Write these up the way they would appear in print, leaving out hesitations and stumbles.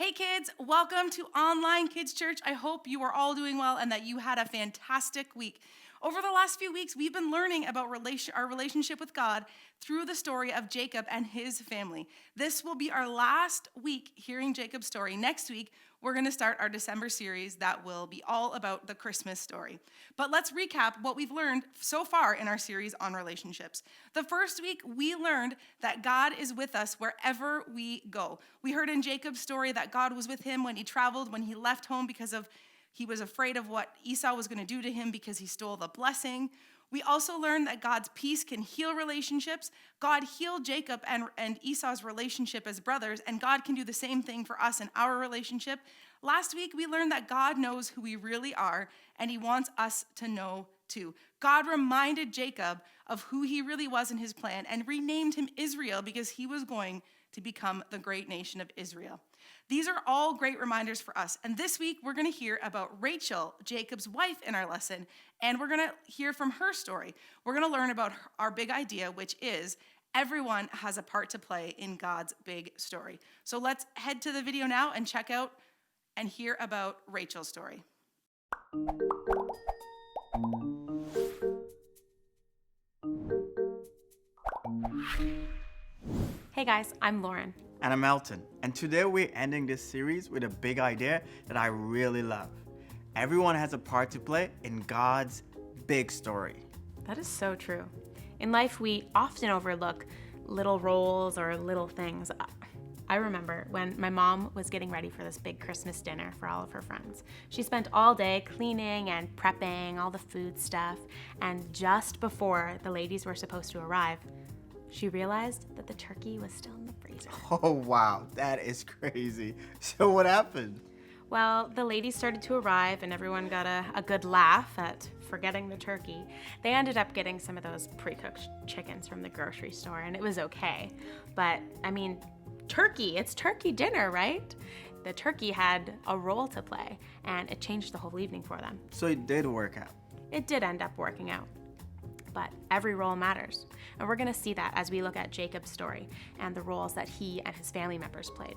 Hey kids, welcome to Online Kids Church. I hope you are all doing well and that you had a fantastic week. Over the last few weeks, we've been learning about our relationship with God through the story of Jacob and his family. This will be our last week hearing Jacob's story. Next week, we're going to start our December series that will be all about the Christmas story. But let's recap what we've learned so far in our series on relationships. The first week, we learned that God is with us wherever we go. We heard in Jacob's story that God was with him when he traveled, when he left home because he was afraid of what Esau was going to do to him because he stole the blessing. We also learned that God's peace can heal relationships. God healed Jacob and Esau's relationship as brothers, and God can do the same thing for us in our relationship. Last week, we learned that God knows who we really are, and he wants us to know too. God reminded Jacob of who he really was in his plan and renamed him Israel because he was going to become the great nation of Israel. These are all great reminders for us. And this week, we're going to hear about Rachel, Jacob's wife, in our lesson. And we're going to hear from her story. We're going to learn about our big idea, which is everyone has a part to play in God's big story. So let's head to the video now and check out and hear about Rachel's story. Hey guys, I'm Lauren. And I'm Elton, and today we're ending this series with a big idea that I really love. Everyone has a part to play in God's big story. That is so true. In life, we often overlook little roles or little things. I remember when my mom was getting ready for this big Christmas dinner for all of her friends. She spent all day cleaning and prepping all the food stuff, and just before the ladies were supposed to arrive, she realized that the turkey was still in the freezer. Oh wow, that is crazy. So what happened? Well, the ladies started to arrive and everyone got a good laugh at forgetting the turkey. They ended up getting some of those pre-cooked chickens from the grocery store and it was okay. But, I mean, it's turkey dinner, right? The turkey had a role to play and it changed the whole evening for them. So it did work out. It did end up working out. But every role matters. And we're going to see that as we look at Jacob's story and the roles that he and his family members played.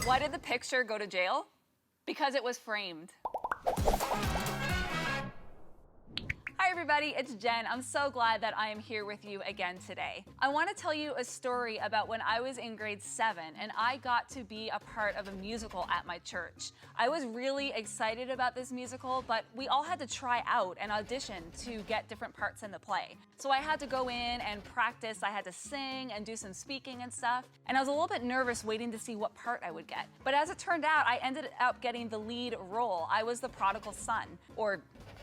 Why did the picture go to jail? Because it was framed. Hi everybody, it's Jen. I'm so glad that I am here with you again today. I want to tell you a story about when I was in grade 7 and I got to be a part of a musical at my church. I was really excited about this musical, but we all had to try out and audition to get different parts in the play. So I had to go in and practice, I had to sing and do some speaking and stuff, and I was a little bit nervous waiting to see what part I would get. But as it turned out, I ended up getting the lead role. I was the prodigal son, or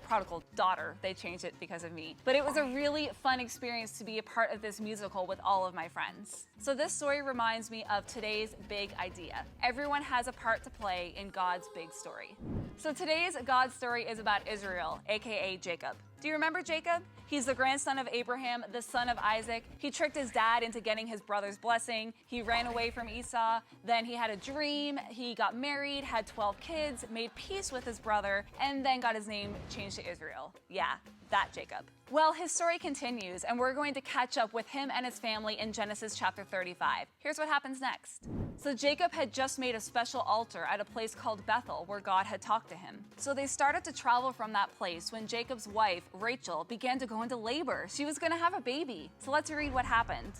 prodigal daughter. They changed it because of me. But it was a really fun experience to be a part of this musical with all of my friends. So this story reminds me of today's big idea. Everyone has a part to play in God's big story. So today's God story is about Israel, aka Jacob. Do you remember Jacob? He's the grandson of Abraham, the son of Isaac. He tricked his dad into getting his brother's blessing. He ran away from Esau. Then he had a dream. He got married, had 12 kids, made peace with his brother, and then got his name changed to Israel. Yeah, that Jacob. Well, his story continues, and we're going to catch up with him and his family in Genesis chapter 35. Here's what happens next. So Jacob had just made a special altar at a place called Bethel where God had talked to him. So they started to travel from that place when Jacob's wife, Rachel, began to go into labor. She was going to have a baby. So let's read what happened.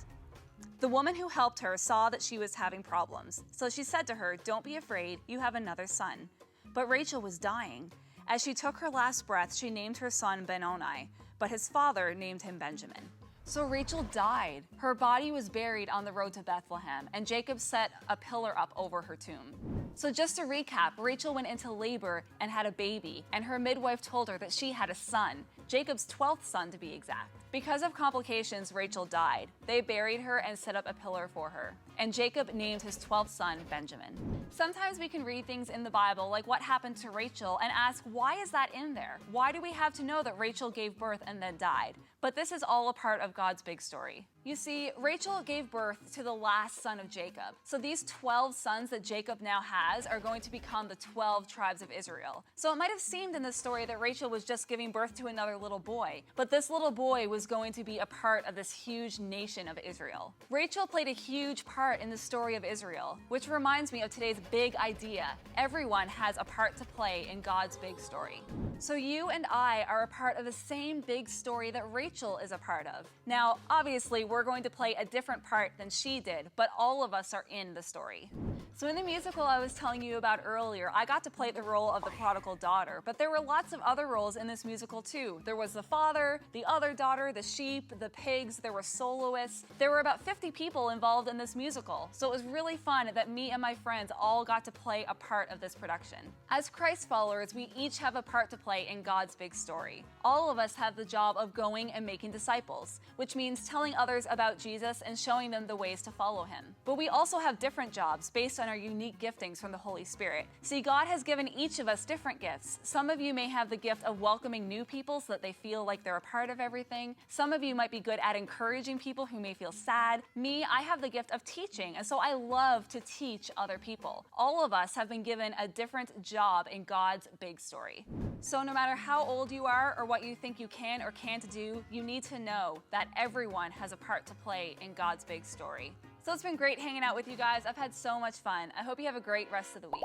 The woman who helped her saw that she was having problems. So she said to her, "Don't be afraid, you have another son." But Rachel was dying. As she took her last breath, she named her son Benoni, but his father named him Benjamin. So Rachel died. Her body was buried on the road to Bethlehem, and Jacob set a pillar up over her tomb. So just to recap, Rachel went into labor and had a baby, and her midwife told her that she had a son, Jacob's 12th son to be exact. Because of complications, Rachel died. They buried her and set up a pillar for her. And Jacob named his 12th son Benjamin. Sometimes we can read things in the Bible like what happened to Rachel and ask, why is that in there? Why do we have to know that Rachel gave birth and then died? but this is all a part of God's big story. You see, Rachel gave birth to the last son of Jacob. So these 12 sons that Jacob now has are going to become the 12 tribes of Israel. So it might have seemed in this story that Rachel was just giving birth to another little boy, but this little boy was going to be a part of this huge nation of Israel. Rachel played a huge part in the story of Israel, which reminds me of today's big idea. Everyone has a part to play in God's big story. So you and I are a part of the same big story that Rachel is a part of. Now, obviously, we're going to play a different part than she did, but all of us are in the story. So in the musical I was telling you about earlier, I got to play the role of the prodigal daughter, but there were lots of other roles in this musical too. There was the father, the other daughter, the sheep, the pigs, there were soloists. There were about 50 people involved in this musical, so it was really fun that me and my friends all got to play a part of this production. As Christ followers, we each have a part to play in God's big story. All of us have the job of going and making disciples, which means telling others about Jesus and showing them the ways to follow him. But we also have different jobs based on our unique giftings from the Holy Spirit. See, God has given each of us different gifts. Some of you may have the gift of welcoming new people so that they feel like they're a part of everything. Some of you might be good at encouraging people who may feel sad. Me, I have the gift of teaching, and so I love to teach other people. All of us have been given a different job in God's big story. So no matter how old you are or what you think you can or can't do, you need to know that everyone has a part to play in God's big story. So it's been great hanging out with you guys. I've had so much fun. I hope you have a great rest of the week.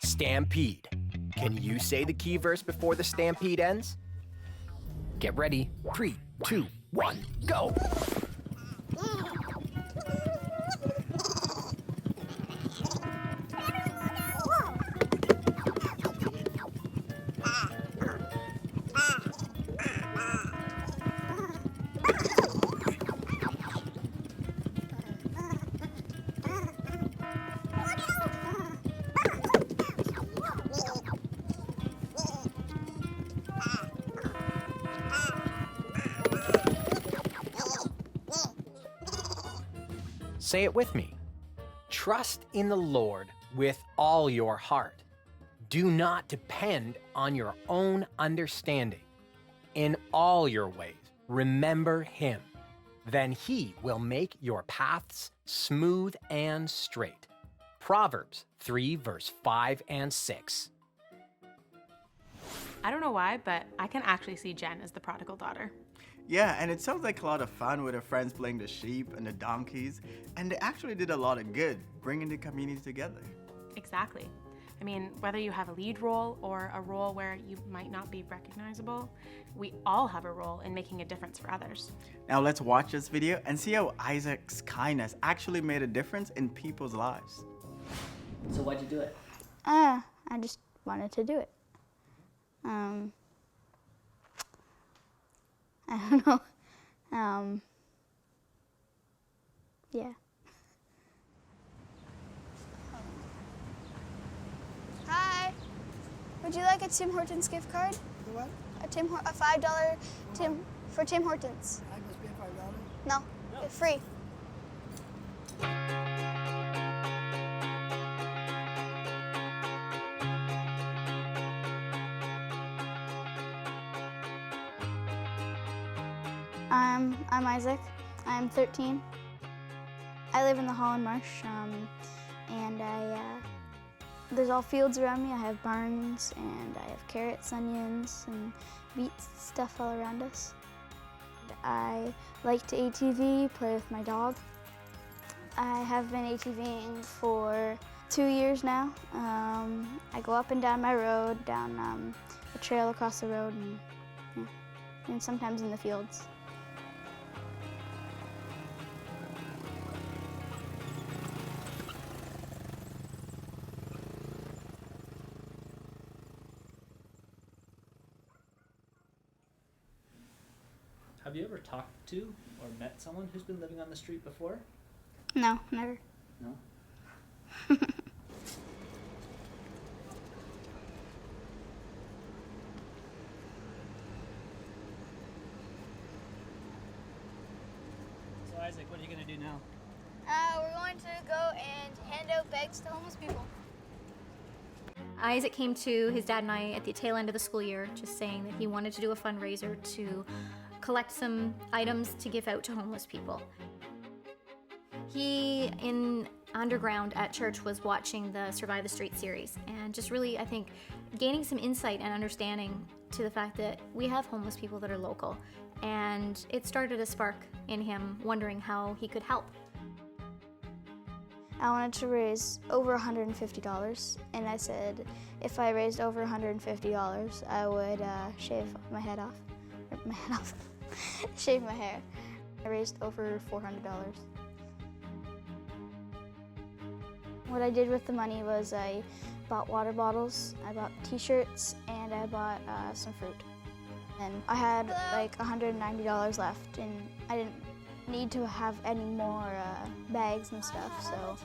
Stampede. Can you say the key verse before the stampede ends? Get ready. 3, 2, 1, go! Say it with me. Trust in the Lord with all your heart. Do not depend on your own understanding. In all your ways, remember him. Then he will make your paths smooth and straight. Proverbs 3 verse 5 and 6. I don't know why, but I can actually see Jen as the prodigal daughter. Yeah, and it sounds like a lot of fun with her friends playing the sheep and the donkeys, and they actually did a lot of good, bringing the community together. Exactly. I mean, whether you have a lead role or a role where you might not be recognizable, we all have a role in making a difference for others. Now let's watch this video and see how Isaac's kindness actually made a difference in people's lives. So why'd you do it? I just wanted to do it. I don't know. Yeah. Hi. Would you like a Tim Hortons gift card? The what? A $5 for Tim Hortons. I must pay $5. No, it's free. I'm Isaac. I'm 13. I live in the Holland Marsh, and there's all fields around me. I have barns, and I have carrots, onions, and beets, stuff all around us. I like to ATV, play with my dog. I have been ATVing for 2 years now. I go up and down my road, down a trail across the road, and sometimes in the fields. Have you ever talked to or met someone who's been living on the street before? No, never. No? So Isaac, what are you going to do now? We're going to go and hand out bags to homeless people. Isaac came to his dad and I at the tail end of the school year, just saying that he wanted to do a fundraiser to collect some items to give out to homeless people. He, in underground at church, was watching the Survive the Street series and just really, I think, gaining some insight and understanding to the fact that we have homeless people that are local. And it started a spark in him wondering how he could help. I wanted to raise over $150, and I said if I raised over $150, I would shave my head off. Shave my hair. I raised over $400. What I did with the money was I bought water bottles, I bought t-shirts, and I bought some fruit. And I had like $190 left, and I didn't need to have any more bags and stuff, so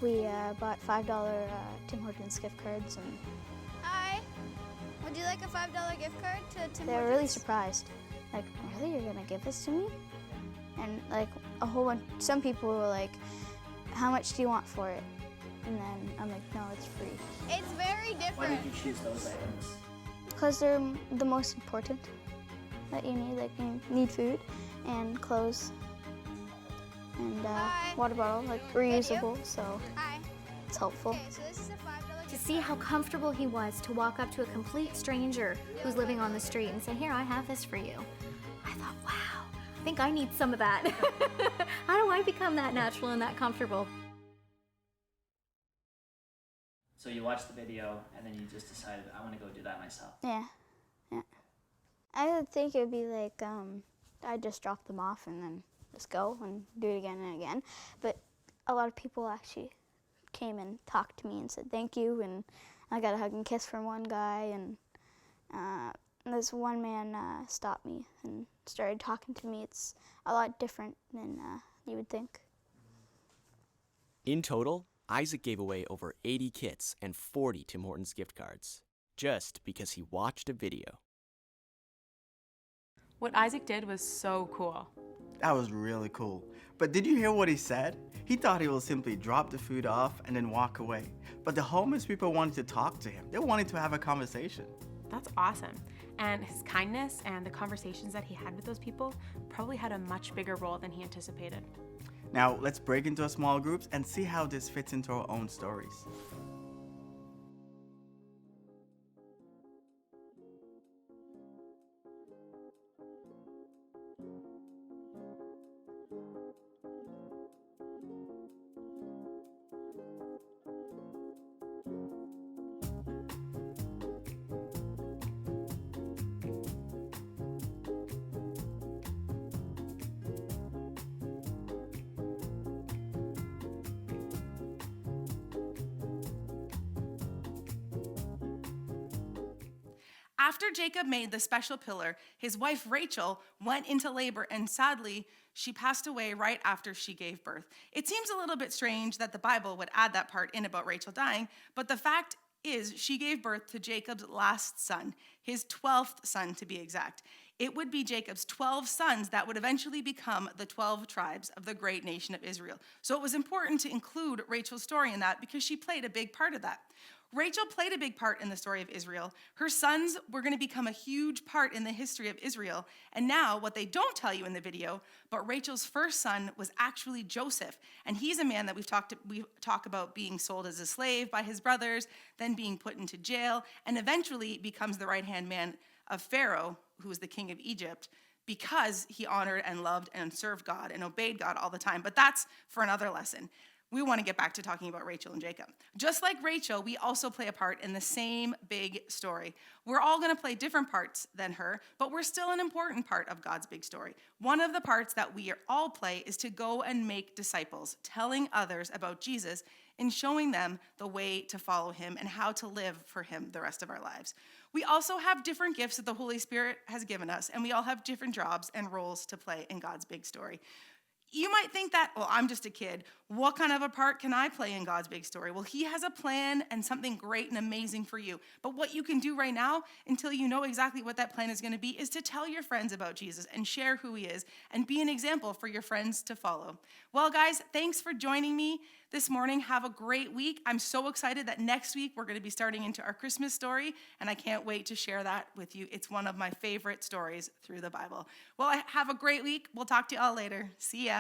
we bought $5 Tim Hortons gift cards. And Hi, would you like a $5 gift card to Tim Hortons? they were really surprised. Like, really, you're gonna give this to me? And like a whole bunch, some people were like, how much do you want for it? And then I'm like, no, it's free. It's very Why different. did you choose those items? Because they're the most important that you need. Like, you need food and clothes and Hi. water bottle, like Good, you? reusable, so Hi. it's helpful. Okay, so this is a $5 To gift see card. how comfortable he was to walk up to a complete stranger who's living on the street and say, here, I have this for you. I thought, wow, I think I need some of that. How do I become that natural and that comfortable? So you watched the video and then you just decided, I want to go do that myself. Yeah. I would think it would be like, I'd just drop them off and then just go and do it again and again. But a lot of people actually came and talked to me and said thank you, and I got a hug and kiss from one guy, and this one man stopped me and started talking to me. It's a lot different than you would think. In total, Isaac gave away over 80 kits and 40 Tim Hortons gift cards, just because he watched a video. What Isaac did was so cool. That was really cool. But did you hear what he said? He thought he would simply drop the food off and then walk away. But the homeless people wanted to talk to him. They wanted to have a conversation. That's awesome. And his kindness and the conversations that he had with those people probably had a much bigger role than he anticipated. Now, let's break into small groups and see how this fits into our own stories. After Jacob made the special pillar, his wife Rachel went into labor, and sadly, she passed away right after she gave birth. It seems a little bit strange that the Bible would add that part in about Rachel dying, but the fact is she gave birth to Jacob's last son, his 12th son to be exact. It would be Jacob's 12 sons that would eventually become the 12 tribes of the great nation of Israel. So it was important to include Rachel's story in that because she played a big part of that. Rachel played a big part in the story of Israel. Her sons were going to become a huge part in the history of Israel. And now, what they don't tell you in the video, but Rachel's first son was actually Joseph. And he's a man that we talk about being sold as a slave by his brothers, then being put into jail, and eventually becomes the right-hand man of Pharaoh, who was the king of Egypt, because he honored and loved and served God and obeyed God all the time. But that's for another lesson. We want to get back to talking about Rachel and Jacob. Just like Rachel, we also play a part in the same big story. We're all going to play different parts than her, but we're still an important part of God's big story. One of the parts that we all play is to go and make disciples, telling others about Jesus and showing them the way to follow him and how to live for him the rest of our lives. We also have different gifts that the Holy Spirit has given us, and we all have different jobs and roles to play in God's big story. You might think that, well, I'm just a kid. What kind of a part can I play in God's big story? Well, he has a plan and something great and amazing for you. But what you can do right now, until you know exactly what that plan is going to be, is to tell your friends about Jesus and share who he is and be an example for your friends to follow. Well, guys, thanks for joining me this morning. Have a great week. I'm so excited that next week we're going to be starting into our Christmas story, and I can't wait to share that with you. It's one of my favorite stories through the Bible. Well, have a great week. We'll talk to you all later. See ya.